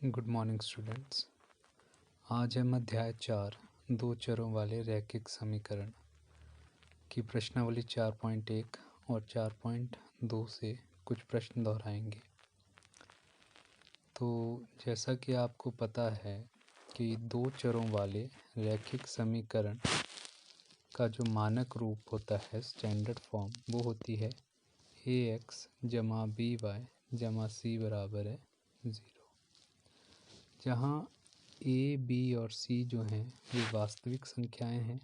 Good morning students. आज हम अध्याय 4 दो चरों वाले रैखिक समीकरण की प्रश्नावली 4.1 और 4.2 से कुछ प्रश्न दोहराएंगे। तो जैसा कि आपको पता है कि दो चरों वाले रैखिक समीकरण का जो मानक रूप होता है, स्टैंडर्ड फॉर्म, वो होती है ax जमा by जमा c बराबर है 0, जहाँ a, b और c जो हैं वे वास्तविक संख्याएं हैं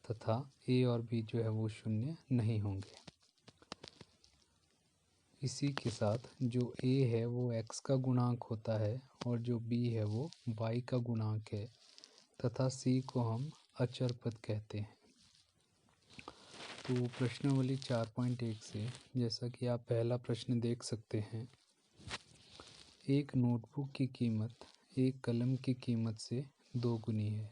तथा a और b जो है वो शून्य नहीं होंगे। इसी के साथ जो a है वो x का गुणांक होता है और जो b है वो y का गुणांक है तथा c को हम अचर पद कहते हैं। तो प्रश्नावली 4.1 से जैसा कि आप पहला प्रश्न देख सकते हैं, एक नोटबुक की कीमत एक कलम की कीमत से दोगुनी है।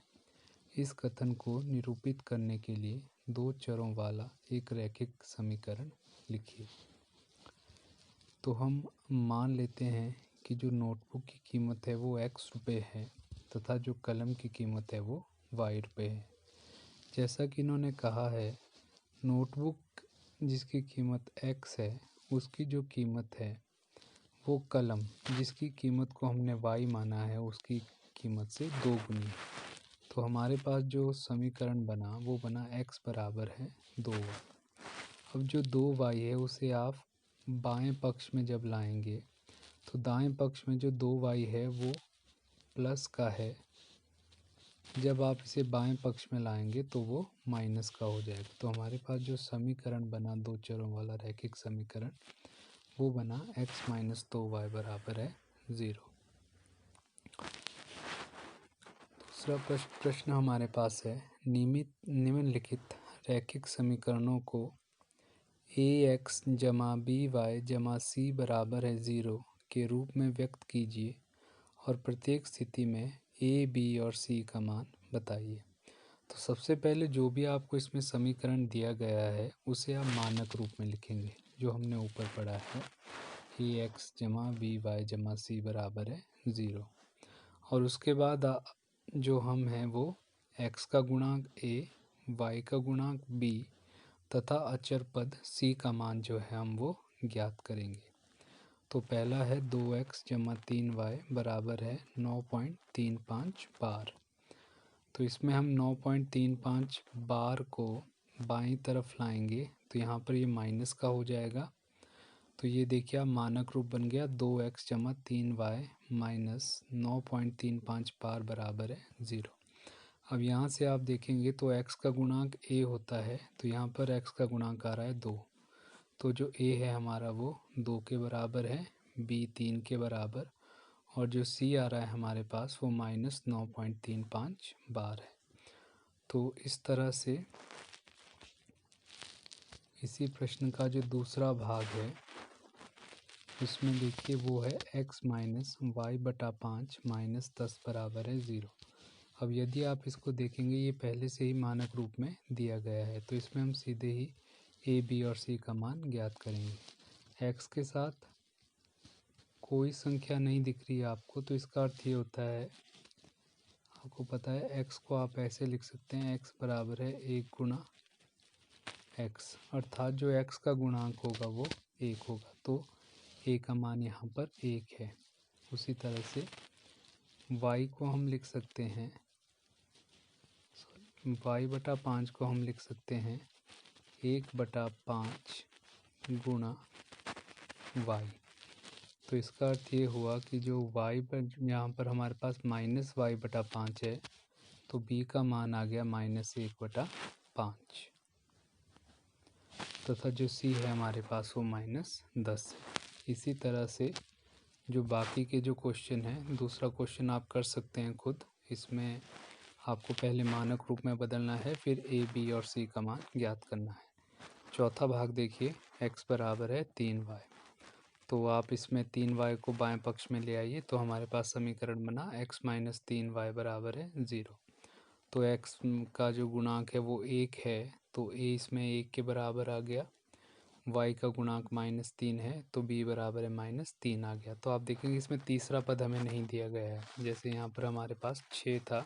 इस कथन को निरूपित करने के लिए दो चरों वाला एक रैखिक समीकरण लिखिए। तो हम मान लेते हैं कि जो नोटबुक की कीमत है वो x रुपये है तथा जो कलम की कीमत है वो y रुपये है। जैसा कि इन्होंने कहा है, नोटबुक जिसकी कीमत x है उसकी जो कीमत है वो कलम जिसकी कीमत को हमने y माना है उसकी कीमत से दोगुनी है। तो हमारे पास जो समीकरण बना वो बना x बराबर है 2y। अब जो 2y है उसे आप बाएं पक्ष में जब लाएंगे तो दाएं पक्ष में जो 2y है वो प्लस का है, जब आप इसे बाएं पक्ष में लाएंगे तो वो माइनस का हो जाएगा। तो हमारे पास जो समीकरण बना दो चरों वाला रैखिक समीकरण वो बना x माइनस 2y बराबर है 0। दूसरा प्रश्न हमारे पास है, निम्नलिखित रैखिक समीकरणों को ax जमा by जमा c बराबर है 0 के रूप में व्यक्त कीजिए और प्रत्येक स्थिति में a, b और c का मान बताइए। तो सबसे पहले जो भी आपको इसमें समीकरण दिया गया है उसे आप मानक रूप में लिखेंगे, जो हमने ऊपर पढ़ा है ax जमा by जमा c बराबर है 0। और उसके बाद जो हम हैं वो x का गुणांक a, y का गुणांक b तथा अचर पद c का मान जो है हम वो ज्ञात करेंगे। तो पहला है 2x जमा 3y बराबर है 9.35 बार। तो इसमें हम 9.35 बार को बाईं तरफ लाएंगे तो यहाँ पर ये माइनस का हो जाएगा। तो ये देखिए आप मानक रूप बन गया 2x जमा 3y माइनस 9.35 बार बराबर है 0। अब यहाँ से आप देखेंगे तो x का गुणांक a होता है, तो यहाँ पर x का गुणांक आ रहा है 2। तो जो a है हमारा वो 2 के बराबर है, b 3 के बराबर और जो c आ रहा है हमारे पास वो माइनस 9.35 बार है। तो इस तरह से इसी प्रश्न का जो दूसरा भाग है उसमें देखिए वो है x माइनस वाई बटा 5 माइनस 10 बराबर है 0। अब यदि आप इसको देखेंगे ये पहले से ही मानक रूप में दिया गया है, तो इसमें हम सीधे ही a, b और c का मान ज्ञात करेंगे। x के साथ कोई संख्या नहीं दिख रही है आपको, तो इसका अर्थ ये होता है, आपको पता है x को आप ऐसे लिख सकते हैं, x बराबर है 1 गुणा x, अर्थात जो x का गुणांक होगा वो 1 होगा। तो a का मान यहाँ पर 1 है। उसी तरह से y को हम लिख सकते हैं, y बटा 5 को हम लिख सकते हैं 1 बटा 5 गुणा y। तो इसका अर्थ ये हुआ कि जो y पर यहाँ पर हमारे पास माइनस y बटा 5 है, तो b का मान आ गया माइनस 1 बटा 5 तथा जो c है हमारे पास वो माइनस 10 है। इसी तरह से जो बाकी के जो क्वेश्चन हैं, दूसरा क्वेश्चन आप कर सकते हैं खुद। इसमें आपको पहले मानक रूप में बदलना है, फिर a, b और c का मान ज्ञात करना है। चौथा भाग देखिए, x बराबर है 3y। तो आप इसमें 3y को बाएं पक्ष में ले आइए तो हमारे पास समीकरण बना x माइनस 3y बराबर है 0। तो x का जो गुणांक है वो 1 है, तो a इसमें 1 के बराबर आ गया। y का गुणांक -3 है तो b बराबर है -3 आ गया। तो आप देखेंगे इसमें तीसरा पद हमें नहीं दिया गया है। जैसे यहाँ पर हमारे पास 6 था,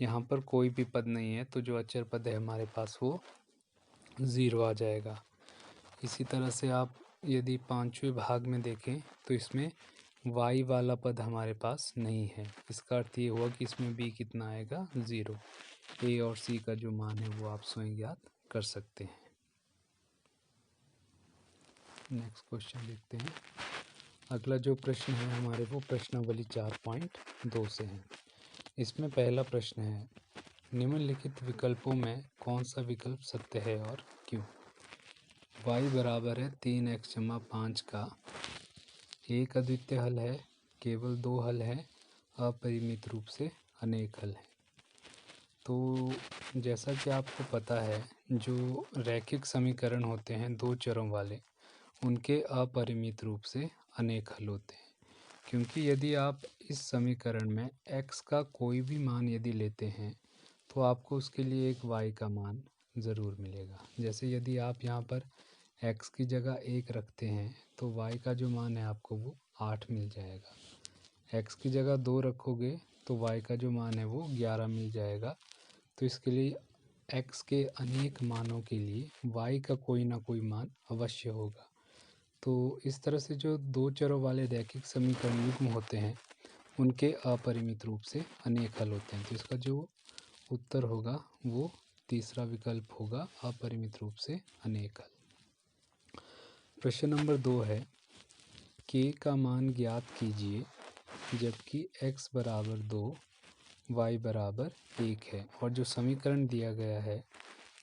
यहाँ पर कोई भी पद नहीं है, तो जो अचर पद है हमारे पास वो 0 आ जाएगा। इसी तरह से आप यदि पांचवें भाग में देखें तो इसमें y वाला पद हमारे पास नहीं है। इसका अर्थ ये हुआ कि इसमें b कितना आएगा, 0। a और c का जो मान है वो आप स्वयं ज्ञात कर सकते हैं। नेक्स्ट क्वेश्चन देखते हैं। अगला जो प्रश्न है हमारे वो प्रश्नावली 4.2 से है। इसमें पहला प्रश्न है, निम्नलिखित विकल्पों में कौन सा विकल्प सत्य है और क्यों। y बराबर है 3x जमा 5 का एक अद्वितीय हल है, केवल 2 हल है, अपरिमित रूप से अनेक हल है। तो जैसा कि आपको पता है, जो रैखिक समीकरण होते हैं दो चरों वाले, उनके अपरिमित रूप से अनेक हल होते हैं। क्योंकि यदि आप इस समीकरण में x का कोई भी मान यदि लेते हैं तो आपको उसके लिए एक y का मान ज़रूर मिलेगा। जैसे यदि आप यहाँ पर x की जगह 1 रखते हैं तो y का जो मान है आपको वो 8 मिल जाएगा। x की जगह 2 रखोगे तो y का जो मान है वो 11 मिल जाएगा। तो इसके लिए x के अनेक मानों के लिए y का कोई ना कोई मान अवश्य होगा। तो इस तरह से जो दो चरों वाले रैखिक समीकरण युग्म होते हैं उनके अपरिमित रूप से अनेक हल होते हैं। तो इसका जो उत्तर होगा वो तीसरा विकल्प होगा, अपरिमित रूप से अनेक हल। प्रश्न नंबर 2 है, k का मान ज्ञात कीजिए जबकि x बराबर 2 y बराबर 1 है और जो समीकरण दिया गया है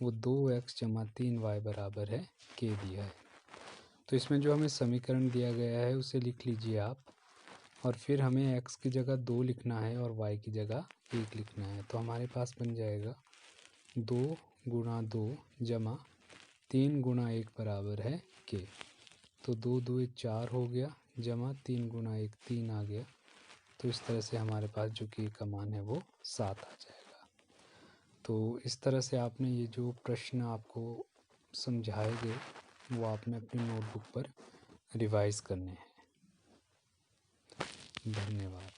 वो 2x जमा 3y बराबर है k दिया है। तो इसमें जो हमें समीकरण दिया गया है उसे लिख लीजिए आप, और फिर हमें x की जगह 2 लिखना है और y की जगह 1 लिखना है। तो हमारे पास बन जाएगा 2 गुणा 2 जमा 3 गुणा 1 बराबर है k। तो 2 2 4 हो गया, जमा 3 गुणा 1 3 आ गया। तो इस तरह से हमारे पास जो k का मान है वो 7 आ जाएगा। तो इस तरह से आपने ये जो प्रश्न आपको समझाए गए वो आपने अपनी नोटबुक पर रिवाइज करने हैं। धन्यवाद।